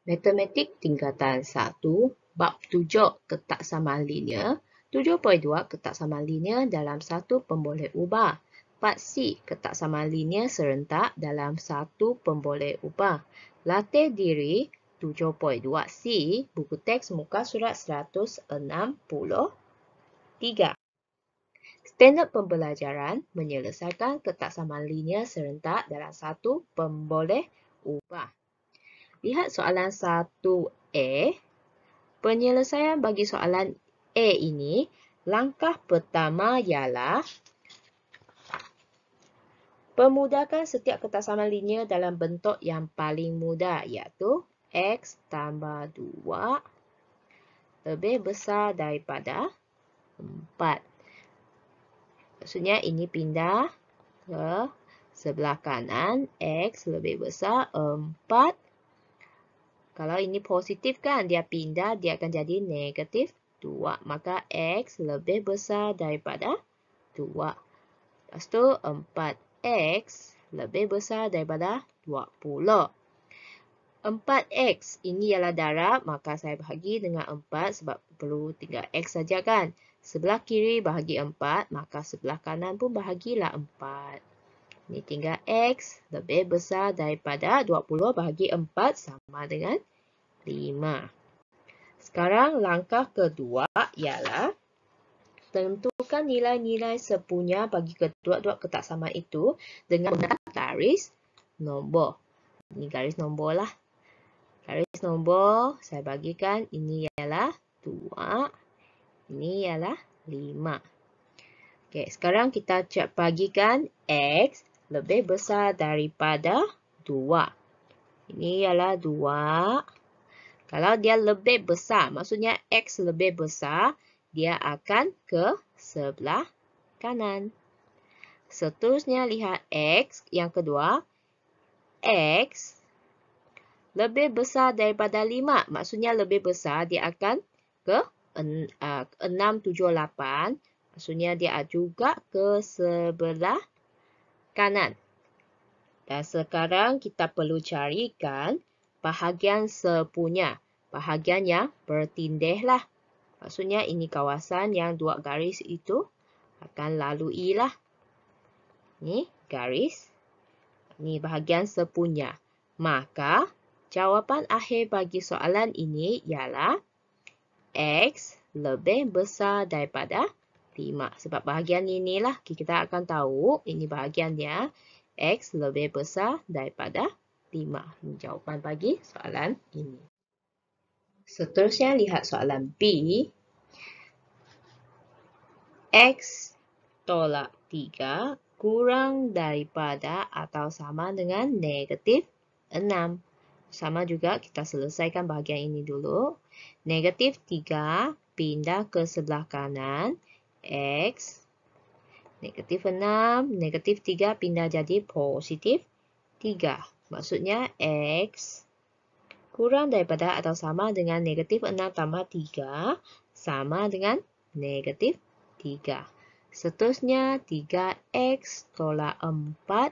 Matematik tingkatan 1, bab 7 ketak samaan linear, 7.2 ketak samaan linear dalam satu pemboleh ubah. Part C, ketak samaan linear serentak dalam satu pemboleh ubah. Latih diri 7.2C, buku teks muka surat 163. Standard pembelajaran menyelesaikan ketak samaan linear serentak dalam satu pemboleh ubah. Lihat soalan 1A. Penyelesaian bagi soalan A ini, langkah pertama ialah pemudahkan setiap ketak samaan linear dalam bentuk yang paling mudah, iaitu X tambah 2 lebih besar daripada 4. Maksudnya ini pindah ke sebelah kanan, X lebih besar 4. Kalau ini positif kan, dia pindah, dia akan jadi negatif 2. Maka X lebih besar daripada 2. Lepas tu 4X lebih besar daripada 20. 4X ini ialah darab, maka saya bahagi dengan 4 sebab perlu tinggal X saja kan. Sebelah kiri bahagi 4, maka sebelah kanan pun bahagilah 4. Ini tinggal X lebih besar daripada 20 bahagi 4 sama dengan 5. Sekarang langkah kedua ialah tentukan nilai-nilai sepunya bagi kedua-dua ketak samaan itu dengan menggunakan garis nombor. Ini garis nombor lah. Garis nombor saya bagikan, ini ialah 2, ini ialah 5. Okey, sekarang kita bagikan X lebih besar daripada 2. Ini ialah 2. Kalau dia lebih besar, maksudnya X lebih besar, dia akan ke sebelah kanan. Seterusnya lihat X yang kedua. X lebih besar daripada 5. Maksudnya lebih besar, dia akan ke 6, 7, 8. Maksudnya dia juga ke sebelah kanan. Dan sekarang kita perlu carikan bahagian sepunya. Bahagian yang bertindih lah. Maksudnya ini kawasan yang dua garis itu akan lalui lah. Ini garis. Ini bahagian sepunya. Maka jawapan akhir bagi soalan ini ialah X lebih besar daripada 5. Sebab bahagian inilah kita akan tahu ini bahagiannya. X lebih besar daripada 5. Ini jawapan bagi soalan ini. Seterusnya lihat soalan B. X tolak 3 kurang daripada atau sama dengan negatif 6. Sama juga kita selesaikan bahagian ini dulu. Negatif 3 pindah ke sebelah kanan. X. Negatif 6. Negatif 3 pindah jadi positif 3. Maksudnya X kurang daripada atau sama dengan negatif 6 tambah 3 sama dengan negatif 3. Seterusnya 3X tolak 4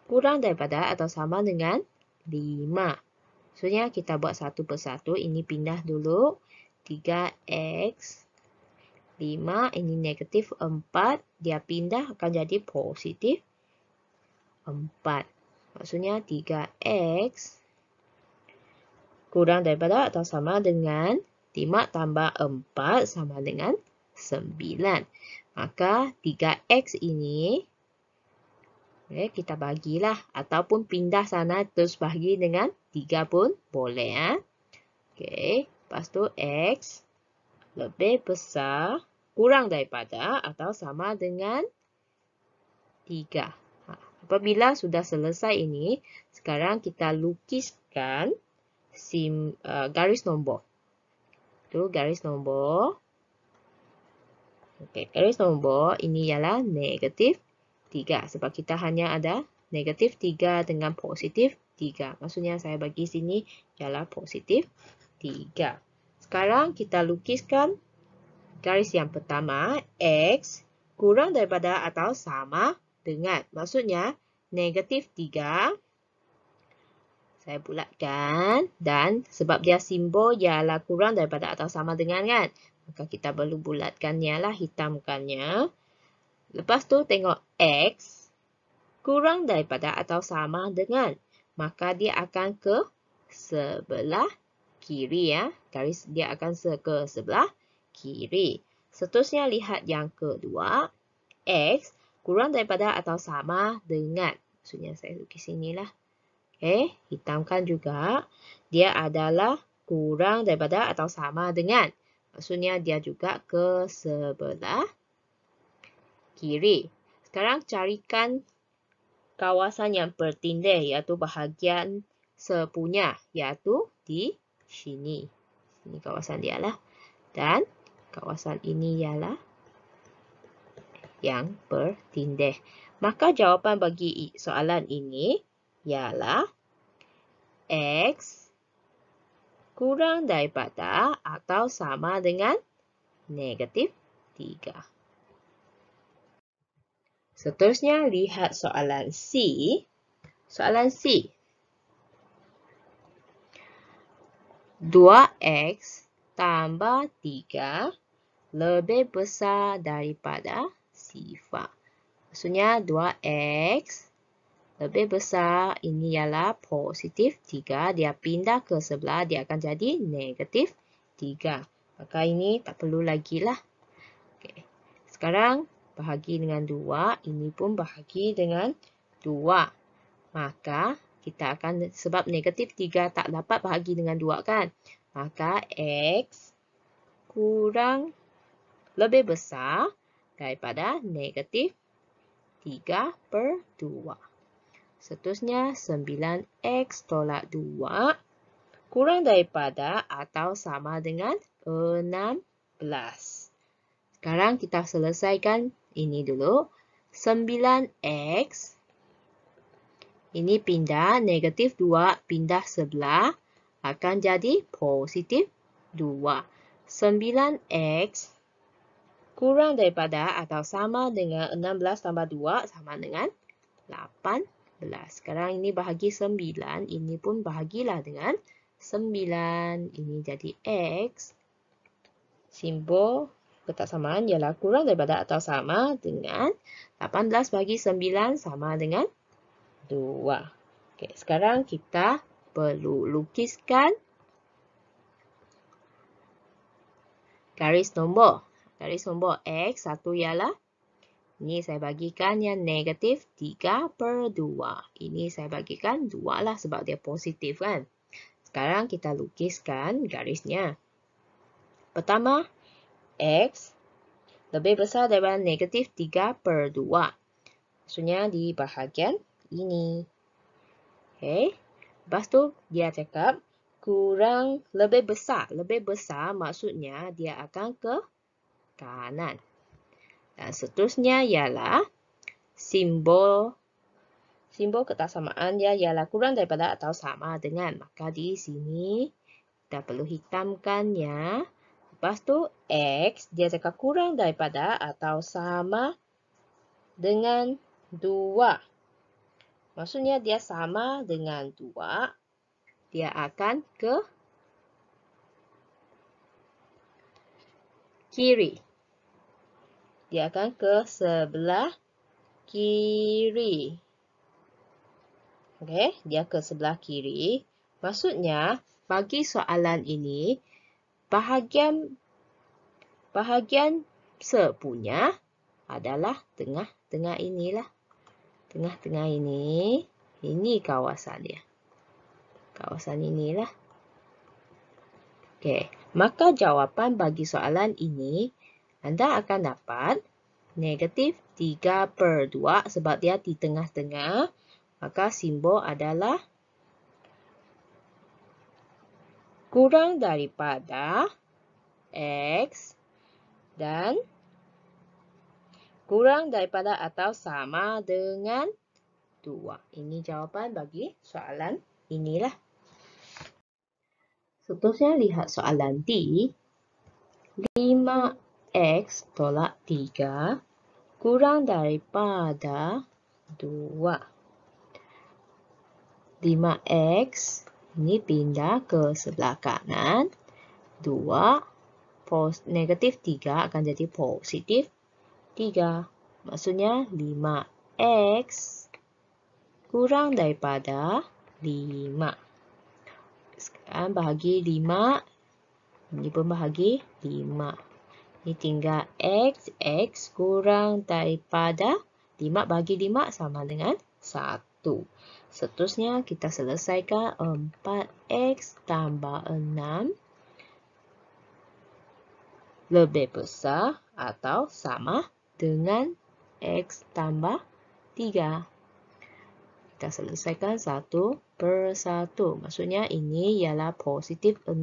kurang daripada atau sama dengan 5. Maksudnya kita buat satu persatu. Ini pindah dulu. 3X 5. Ini negatif 4. Dia pindah akan jadi positif 4. Maksudnya 3X kurang daripada atau sama dengan 5 tambah 4 sama dengan 9. Maka 3X ini kita bagilah. Ataupun pindah sana terus bahagi dengan 3 pun boleh. Lepas tu X lebih besar kurang daripada atau sama dengan 3. Apabila sudah selesai ini, sekarang kita lukiskan garis nombor. Itu garis nombor. Garis nombor ini ialah negatif 3. Sebab kita hanya ada negatif 3 dengan positif 3. Maksudnya saya bagi sini ialah positif 3. Sekarang kita lukiskan garis yang pertama. X kurang daripada atau sama dengan. Maksudnya negatif 3. Saya bulatkan dan sebab dia simbol ialah kurang daripada atau sama dengan kan. Maka kita perlu bulatkannya lah, hitamkannya. Lepas tu tengok X kurang daripada atau sama dengan. Maka dia akan ke sebelah kiri ya. Garis dia akan ke sebelah kiri. Seterusnya lihat yang kedua. X kurang daripada atau sama dengan. Maksudnya saya lukis inilah. Hitamkan juga. Dia adalah kurang daripada atau sama dengan. Maksudnya dia juga ke sebelah kiri. Sekarang carikan kawasan yang bertindih, iaitu bahagian sepunya, iaitu di sini. Ini kawasan dia lah. Dan kawasan ini ialah yang bertindih. Maka jawapan bagi soalan ini ialah X kurang daripada atau sama dengan negatif 3. Seterusnya, lihat soalan C. Soalan C. 2X tambah 3 lebih besar daripada sifar. Maksudnya 2X lebih besar, ini ialah positif 3. Dia pindah ke sebelah, dia akan jadi negatif 3. Maka ini tak perlu lagi lah. Okay. Sekarang bahagi dengan 2. Ini pun bahagi dengan 2. Maka kita akan, sebab negatif 3 tak dapat bahagi dengan 2 kan. Maka X kurang lebih besar daripada negatif 3/2. Seterusnya, 9X tolak 2 kurang daripada atau sama dengan 16. Sekarang kita selesaikan ini dulu. 9X. Ini pindah, negatif 2 pindah sebelah. Akan jadi positif 2. 9X kurang daripada atau sama dengan 16 tambah 2 sama dengan 18. Sekarang ini bahagi 9. Ini pun bahagilah dengan 9. Ini jadi X. Simbol ketaksamaan ialah kurang daripada atau sama dengan 18 bagi 9 sama dengan 2. Okay, sekarang kita perlu lukiskan garis nombor. Garis nombor X, satu ialah ini saya bagikan yang negatif 3/2. Ini saya bagikan 2 lah sebab dia positif kan. Sekarang kita lukiskan garisnya. Pertama, X lebih besar daripada negatif 3/2. Maksudnya di bahagian ini. Okay. Lepas tu dia cakap kurang lebih besar. Lebih besar maksudnya dia akan ke kanan. Dan seterusnya ialah simbol ketaksamaan dia ialah kurang daripada atau sama dengan. Maka di sini kita perlu hitamkannya. Lepas tu X dia cakap kurang daripada atau sama dengan 2. Maksudnya dia sama dengan 2. Dia akan ke kiri. Dia akan ke sebelah kiri. Okey, dia ke sebelah kiri. Maksudnya, bagi soalan ini, bahagian sepunya adalah tengah-tengah inilah. Tengah-tengah ini kawasan dia. Kawasan inilah. Okey, maka jawapan bagi soalan ini, anda akan dapat negatif 3/2 sebab dia di tengah-tengah. Maka simbol adalah kurang daripada X dan kurang daripada atau sama dengan 2. Ini jawapan bagi soalan inilah. Seterusnya lihat soalan D. 5X tolak 3 kurang daripada 2. 5x ini pindah ke sebelah kanan. 2 negatif 3 akan jadi positif 3. Maksudnya 5x kurang daripada 5. Sekarang bahagi 5. Ini pun bahagi 5. Ini tinggal x. X kurang daripada 5 bagi 5 sama dengan 1. Seterusnya kita selesaikan 4x tambah 6 lebih besar atau sama dengan x tambah 3. Kita selesaikan satu per satu. Maksudnya ini ialah positif 6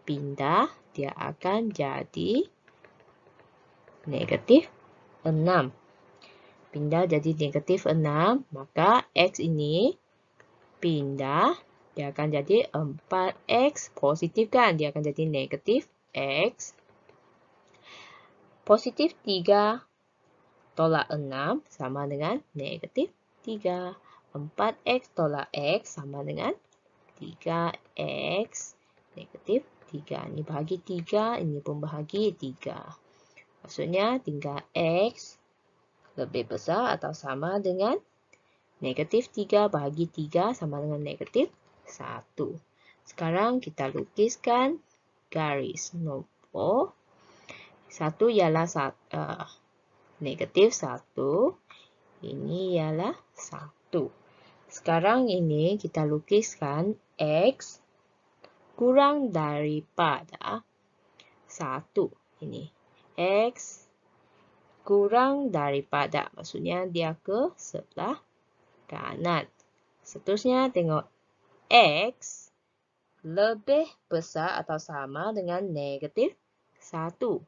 pindah, dia akan jadi negatif 6. Pindah jadi negatif 6, maka x ini pindah, dia akan jadi 4x positif kan, dia akan jadi negatif x. Positif 3 tolak 6 sama dengan negatif 3. 4x tolak x sama dengan 3x negatif 3. Ini bahagi 3, ini pun bahagi 3. Maksudnya tinggal x lebih besar atau sama dengan negatif 3 bahagi 3 sama dengan negatif 1. Sekarang kita lukiskan garis nombor. 1 ialah negatif 1. Ini ialah 1. Sekarang ini kita lukiskan x kurang daripada 1. Ini x kurang daripada, maksudnya dia ke sebelah kanan. Seterusnya tengok x lebih besar atau sama dengan negatif 1.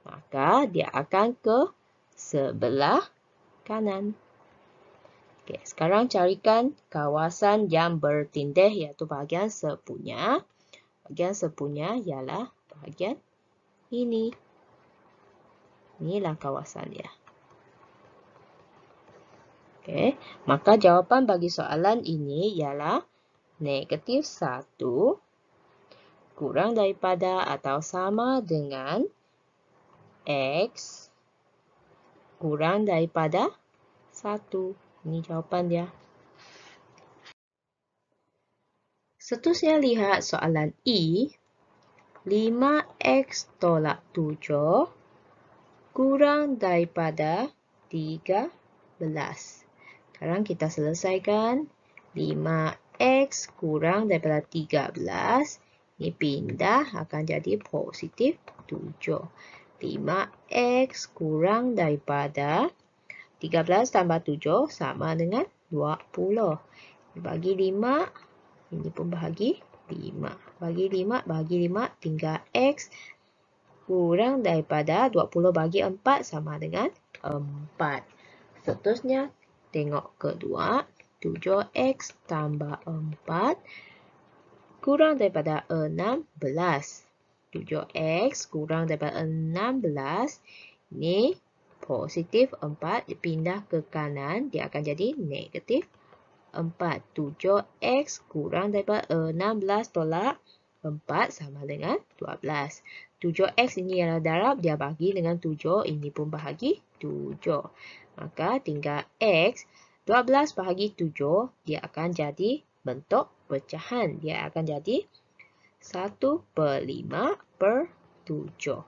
Maka dia akan ke sebelah kanan. Oke, sekarang carikan kawasan yang bertindih, iaitu bahagian sepunya. Bahagian sepunya ialah bahagian ini. Inilah kawasannya. Oke, maka jawapan bagi soalan ini ialah negatif 1 kurang daripada atau sama dengan x kurang daripada 1. Ini jawapan dia. Seterusnya lihat soalan I. 5x tolak 7 kurang daripada 13. Sekarang kita selesaikan. 5x kurang daripada 13. Ini pindah akan jadi positif 7. 5x kurang daripada 13 tambah 7 sama dengan 20. Bagi 5, ini pun bahagi 5. Bagi 5, bagi 5, tinggal x kurang daripada 20 bagi 4 sama dengan 4. Seterusnya, tengok kedua. 7x tambah 4 kurang daripada 16. 7x kurang daripada 16. Ini positif 4 pindah ke kanan, dia akan jadi negatif 4. 7x kurang daripada 16 tolak 4 sama dengan 12. 7x ini adalah darab, dia bagi dengan 7, ini pun bahagi 7. Maka tinggal x, 12 bahagi 7, dia akan jadi bentuk pecahan. Dia akan jadi 1/5/7.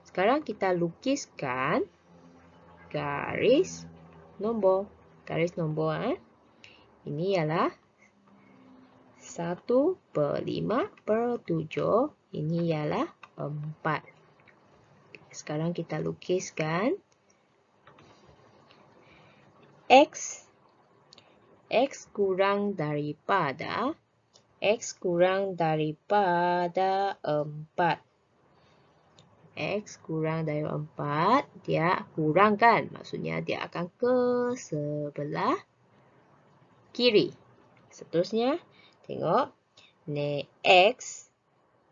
Sekarang kita lukiskan garis nombor. Garis nombor ini ialah 1/5/7. Ini ialah 4. Sekarang kita lukiskan x. X kurang daripada 4. X kurang dari 4, dia kurangkan. Maksudnya dia akan ke sebelah kiri. Seterusnya, tengok. X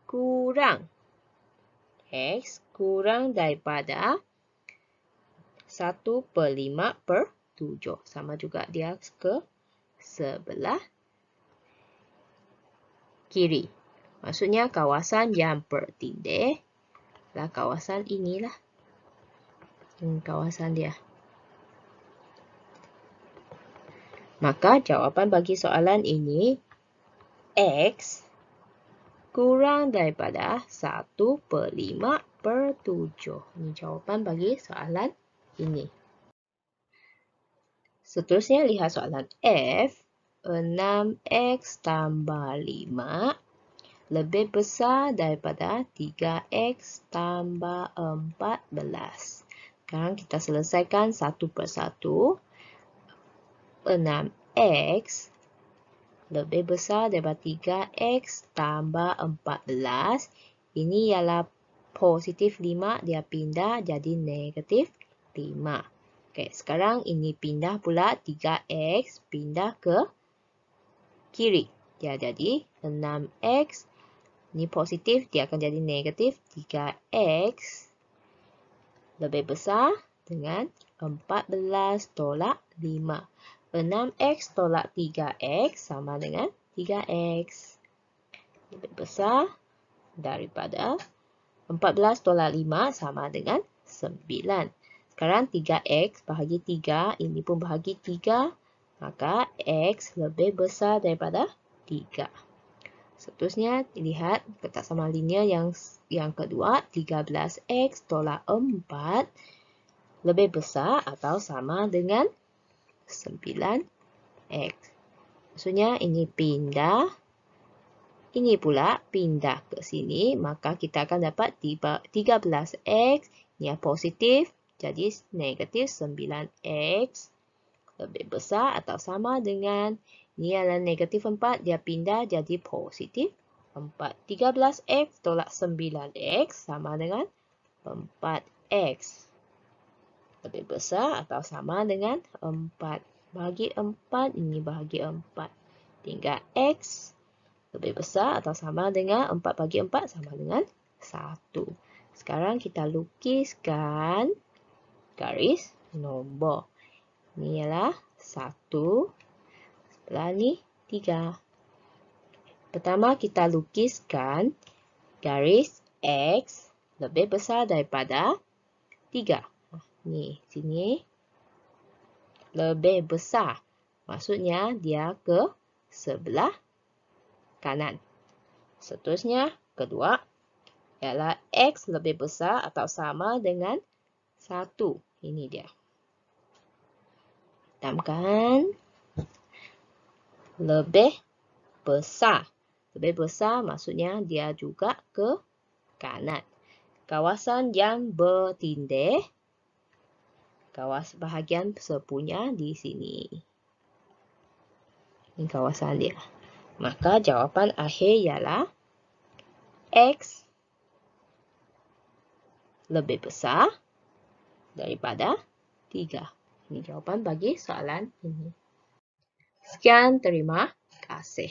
kurang. X kurang daripada 1/5/7. 7. Sama juga dia ke sebelah kiri. Maksudnya kawasan yang bertindih lah kawasan inilah. Kawasan dia. Maka jawapan bagi soalan ini X kurang daripada 1/5/7. Ini jawapan bagi soalan ini. Seterusnya lihat soalan F. 6X tambah 5 lebih besar daripada 3X tambah 14. Sekarang kita selesaikan satu persatu. 6X lebih besar daripada 3X tambah 14. Ini ialah positif 5, dia pindah jadi negatif 5. Okey, sekarang ini pindah pula 3X, pindah ke kiri. Dia jadi 6X. Ini positif, dia akan jadi negatif 3X lebih besar dengan 14 tolak 5. 6X tolak 3X sama dengan 3X. Lebih besar daripada 14 tolak 5 sama dengan 9. Sekarang 3X bahagi 3, ini pun bahagi 3. Maka X lebih besar daripada 3. Seterusnya, lihat kotak sama linear yang kedua. 13X tolak 4 lebih besar atau sama dengan 9X. Maksudnya ini pindah. Ini pula pindah ke sini. Maka kita akan dapat 13X. Ini positif. Jadi negatif 9X. Lebih besar atau sama dengan. Ini adalah negatif 4. Dia pindah jadi positif 4. 13X tolak 9X sama dengan 4X. Lebih besar atau sama dengan 4. Bahagi 4, ini bahagi 4. Tinggal X lebih besar atau sama dengan 4 bagi 4 sama dengan 1. Sekarang kita lukiskan garis nombor. Ini ialah 1. Sebelah ni 3. Pertama kita lukiskan garis X lebih besar daripada 3. Ni, sini. Lebih besar. Maksudnya dia ke sebelah kanan. Seterusnya, kedua, ialah X lebih besar atau sama dengan 1. Ini dia. Hitamkan. Lebih besar. Lebih besar maksudnya dia juga ke kanan. Kawasan yang bertindih. Bahagian sepunya di sini. Ini kawasan dia. Maka jawapan akhir ialah X lebih besar daripada 3. Ini jawapan bagi soalan ini. Sekian, terima kasih.